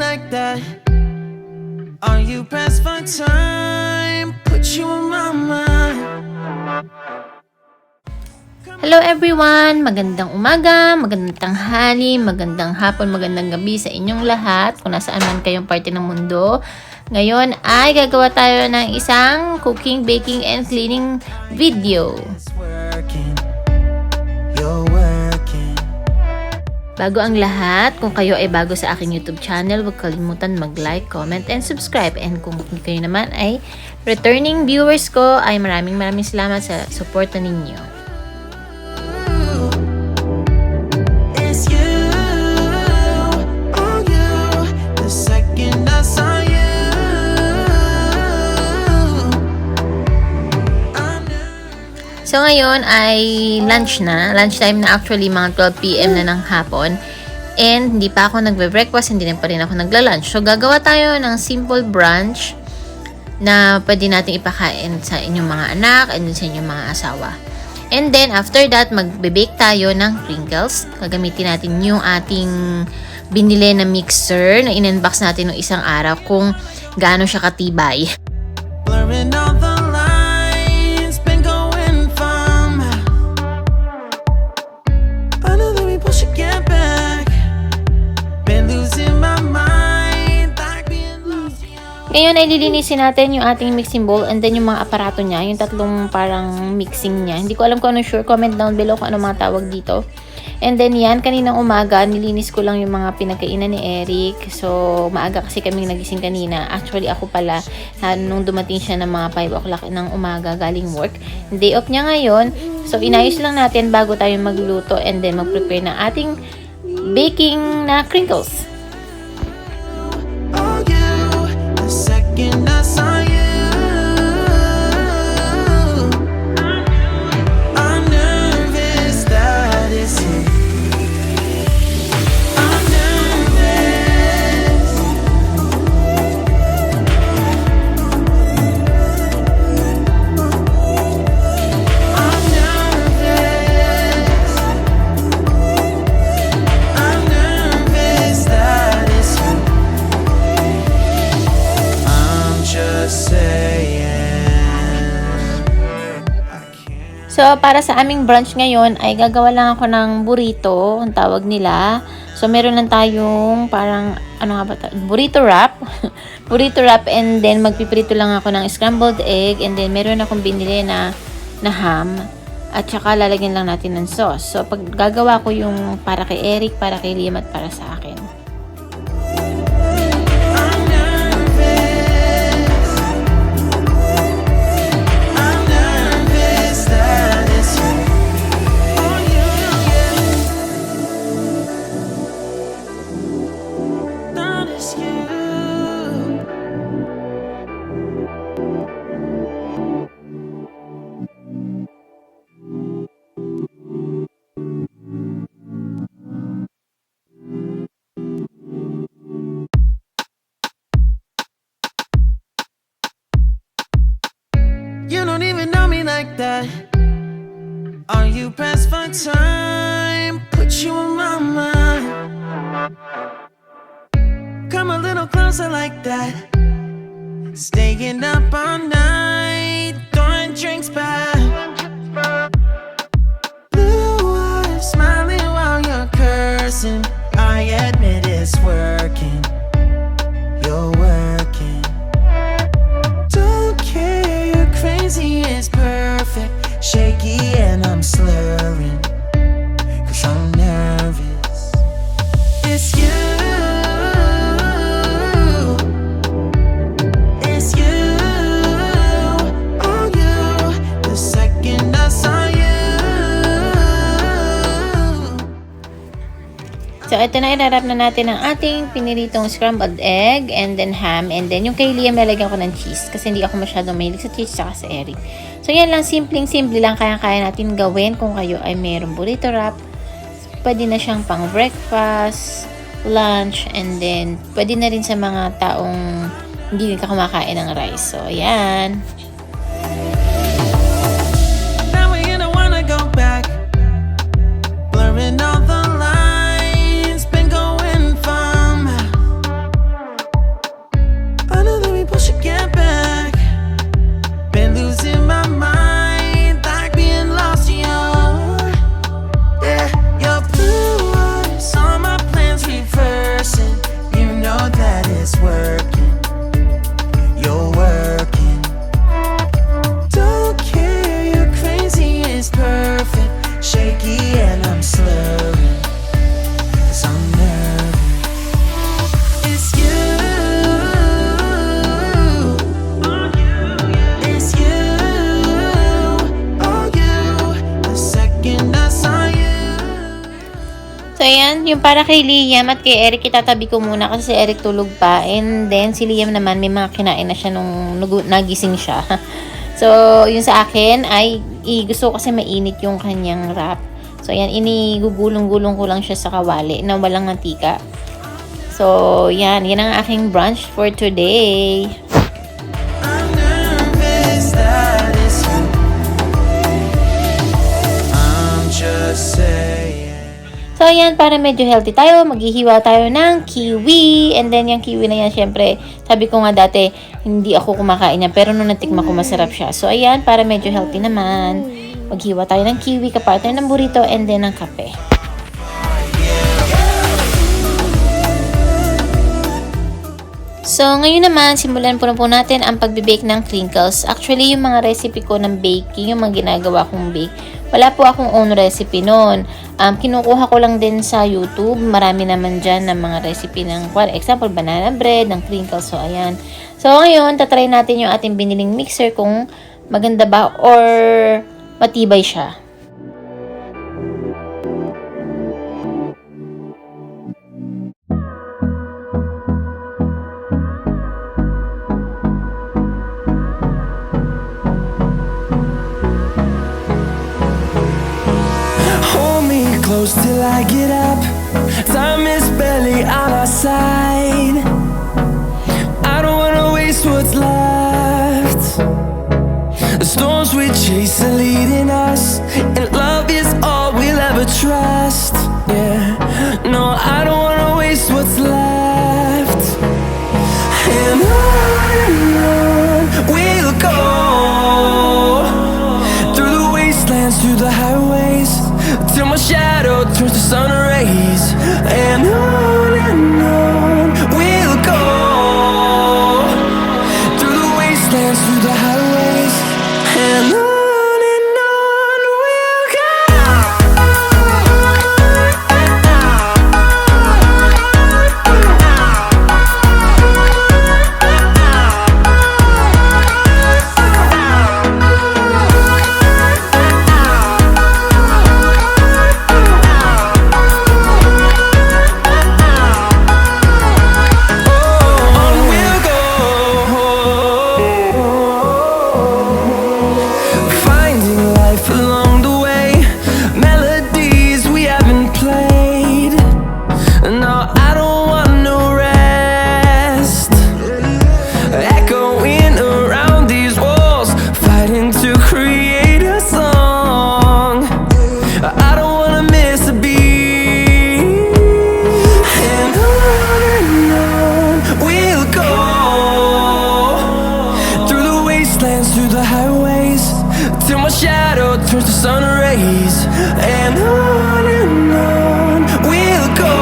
like that? Are you pressed for time? Put you on my mind. Hello everyone! Magandang umaga, magandang tanghali, magandang hapon, magandang gabi sa inyong lahat kung nasaan man kayong parte ng mundo. Ngayon ay gagawa tayo ng isang cooking, baking, and cleaning video. It's working. You're working. Bago ang lahat, kung kayo ay bago sa aking YouTube channel, huwag kalimutan mag-like, comment, and subscribe. And kung kayo naman ay returning viewers ko, ay maraming salamat sa suporta ninyo. It's you. Oh, you. The second I saw you, I knew. So ngayon ay lunchtime na actually, mga 12 PM na ng hapon. And hindi pa ako nagbe-breakfast, hindi na pa rin ako nagla-lunch. So gagawa tayo ng simple brunch na pwede natin ipakain sa inyong mga anak and sa inyong mga asawa. And then after that, magbe-bake tayo ng crinkles. Gagamitin natin yung ating binili na mixer na in-unbox natin ng isang araw kung gaano siya katibay. Blurring all the lines, been going from. I know that we both should get back. Been losing my mind, like being lost. Ngayon ay lilinisin natin yung ating mixing bowl and then yung mga aparato niya, yung tatlong parang mixing niya. Hindi ko alam kung ano sure, comment down below kung ano mga tawag dito. And then yan, kaninang umaga, nilinis ko lang yung mga pinagkainan ni Eric. So, maaga kasi kaming nagising kanina. Actually, ako pala, nung dumating siya ng mga 5 o'clock ng umaga galing work. Day off niya ngayon. So, inayos lang natin bago tayo magluto and then mag-prepare ng ating baking na crinkles. Oh, you. The second I saw you, I'm nervous that it's you. I'm nervous. I'm nervous. I'm nervous that it's you. I'm just saying. I can't. So, para sa aming brunch ngayon, ay gagawa lang ako ng burrito, ang tawag nila. So, meron lang tayong parang, ano nga ba burrito wrap. Burrito wrap, and then magpiprito lang ako ng scrambled egg, and then meron akong binili na ham. At saka lalagyan lang natin ng sauce. So, pag gagawa ko yung para kay Eric, para kay Liam, at para sa akin. I'm nervous. I'm nervous that it's you. Oh, you, that it's you. You don't even know me like that. Are you pressed for time? Put you on my mind. Come a little closer like that. Staying up all night, throwing drinks back. Blue eyes smiling while you're cursing. I admit it's working. You're working. Don't care, you're crazy, it's perfect. Shaky and I'm slurring, 'cause I'm nervous. It's you. It's you. Oh, you. The second I saw you. So, ito na, ilarap na natin ang ating piniritong scrambled egg and then ham. And then, yung kay Liam, lalagyan ko ng cheese kasi hindi ako masyadong mahilig sa cheese saka sa Eric. So, yan lang, simple lang, kaya natin gawin kung kayo ay mayroong burrito wrap. Pwede na siyang pang breakfast, lunch, and then, pwede na rin sa mga taong hindi ka kumakain ng rice. So, ayan. Now we don't wanna go back. Blurring all the lines, been going from. shaky and I'm slurring, 'cause I'm nervous. It's you, it's you, oh you, the second I saw you. So, ayan, yung para kay Liam at kay Eric, itatabi ko muna kasi si Eric tulog pa. And then, si Liam naman, may mga kinain na siya nung nagising siya. So, yung sa akin ay, gusto ko kasi mainit yung kanyang wrap. So, ayan, inigugulong-gulong ko lang siya sa kawali na walang mantika. So, yan ang aking brunch for today. I'm nervous that it's you. I'm just saying. So, ayan, para medyo healthy tayo, maghihiwa tayo ng kiwi. And then, yung kiwi na yan, syempre, sabi ko nga dati, hindi ako kumakain yan. Pero nung natikma ko, masarap siya. So, ayan, para medyo healthy naman, maghiwa tayo ng kiwi, kapartner ng burrito, and then ng kape. So, ngayon naman, simulan po natin ang pagbe-bake ng crinkles. Actually, yung mga recipe ko ng baking, yung mga ginagawa kong bake, wala po akong own recipe noon. Kinukuha ko lang din sa YouTube. Marami naman dyan ng mga recipe ng, for example, banana bread, ng crinkles. So, ayan. So, ngayon, tatry natin yung ating biniling mixer kung maganda ba or matibay siya. Close till I get up. Time is barely on our side. I don't wanna waste what's left. The storms we chase are leading us, and love is all we'll ever trust. Yeah, no, I don't wanna waste what's left. And on we'll go, through the wastelands, through the highways, till my shadow turns to sun rays. And on we'll go, through the wastelands, through the highways. And on we'll go. Through the highways, till my shadow turns to sun rays. And on we'll go.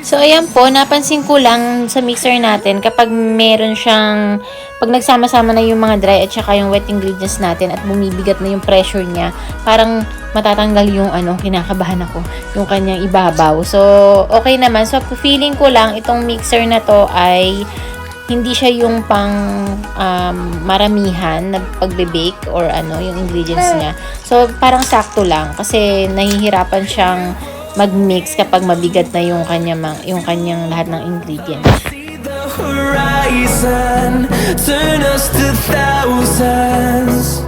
So, ayan po, napansin ko lang sa mixer natin kapag meron siyang, pag nagsama-sama na yung mga dry at saka yung wet ingredients natin at bumibigat na yung pressure niya, parang matatanggal yung kinakabahan ako, yung kanyang ibabaw. So, okay naman. So, feeling ko lang itong mixer na to ay hindi siya yung pang maramihan na pagbe-bake or yung ingredients niya. So, parang sakto lang kasi nahihirapan siyang mag-mix kapag mabigat na yung kanyang lahat ng ingredients. See the horizon, turn us to thousands,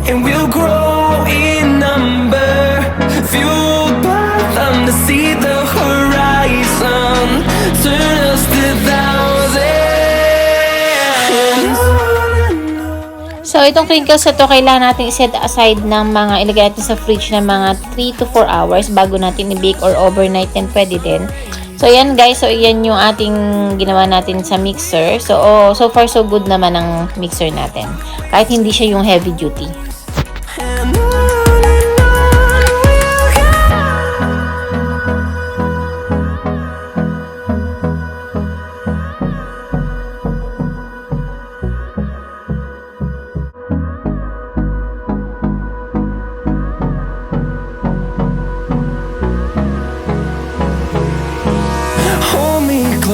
and we'll grow in number, fueled by them to see the horizon, turn us to thousands. So, itong crinkles na to, kailangan natin i-set aside ng ilagay natin sa fridge ng mga 3 to 4 hours bago natin i-bake or overnight din pwede din. So, yan guys. So, yan yung ating ginawa natin sa mixer. So, so far so good naman ang mixer natin. Kahit hindi siya yung heavy duty.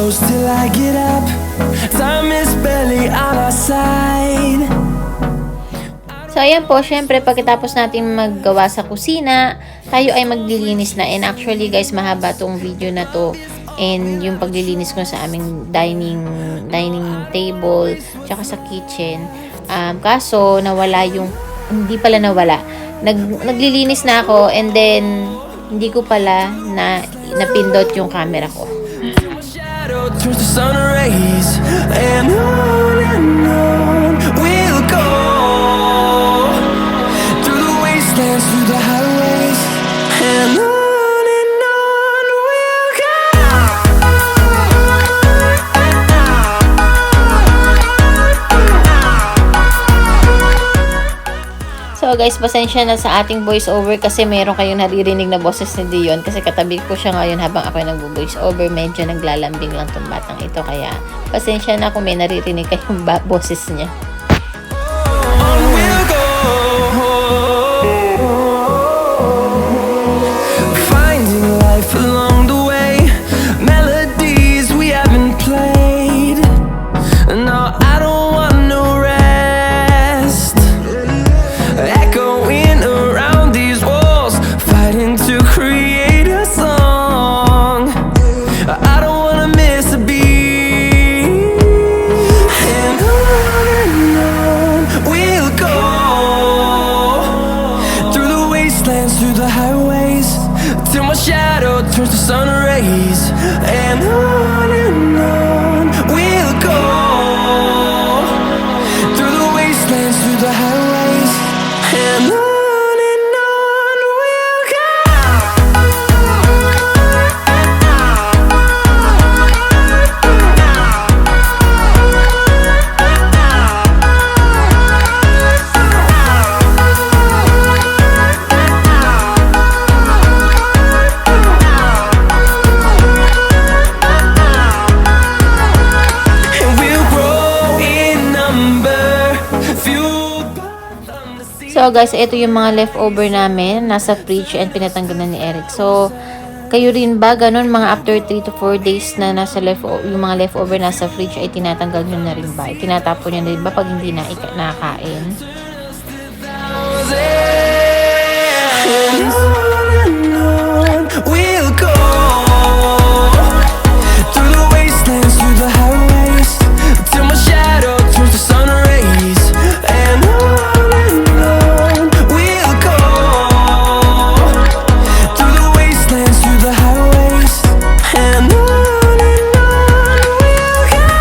close till I get up. Time is barely on our side. So, ayan po, syempre, pagkatapos natin maggawa sa kusina, tayo ay maglilinis na. And actually, guys, mahaba tong video na to. And yung paglilinis ko sa aming dining table, tsaka sa kitchen. Kaso, nawala yung, hindi pala nawala. Naglilinis na ako, and then, hindi ko pala napindot yung camera ko. Shadow turns to sun rays, and on we'll go. Through the wastelands, through the highways, and on we'll go. So guys, pasensya na sa ating voice over kasi meron kayong naririnig na boses ni Dion kasi katabi ko siya ngayon habang ako nagvo-voice over. Medyo naglalambing lang tong batang ito, kaya pasensya na kung may naririnig kayong boses niya. On we'll go. Finding life along the way, melodies we haven't played. No, I don't want no rest. Echoing around these walls, fighting to create a song. I don't wanna miss a beat. And on we'll go. Through the wastelands, through the highways, till my shadow turns to sun rays. And on we'll go. Through the wastelands, through the highways, and on we'll go. And we'll grow in number, fueled by the sea. So guys, ito yung mga leftover namin nasa fridge and pinatanggalan ni Eric. So, kayo rin ba ganun, mga after 3 to 4 days na nasa yung mga leftover nasa fridge ay tinatanggal nyo na rin ba? Tinatapon nyo na rin ba pag hindi na nakain? And on we'll go. Through the wastelands, through the highways, till my shadow turns to sun rays. And on we'll go. Through the wastelands, through the highways, and on we'll go.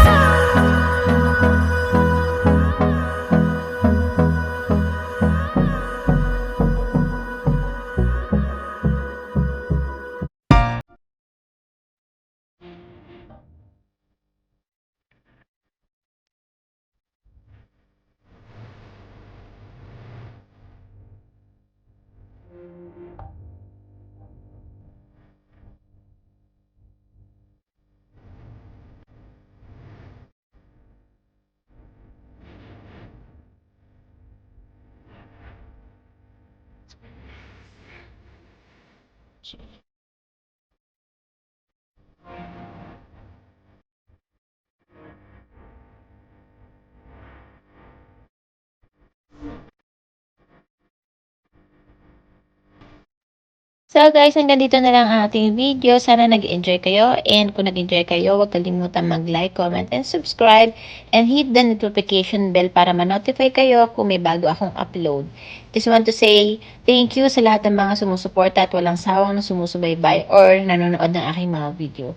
So guys, hanggang dito na lang ang ating video. Sana nag-enjoy kayo. And kung nag-enjoy kayo, huwag kalimutan mag-like, comment, and subscribe. And hit the notification bell para ma-notify kayo kung may bago akong upload. Just want to say thank you sa lahat ng mga sumusuporta at walang sawang na sumusubaybay or nanonood ng aking mga video.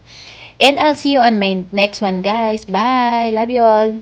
And I'll see you on my next one, guys. Bye! Love you all!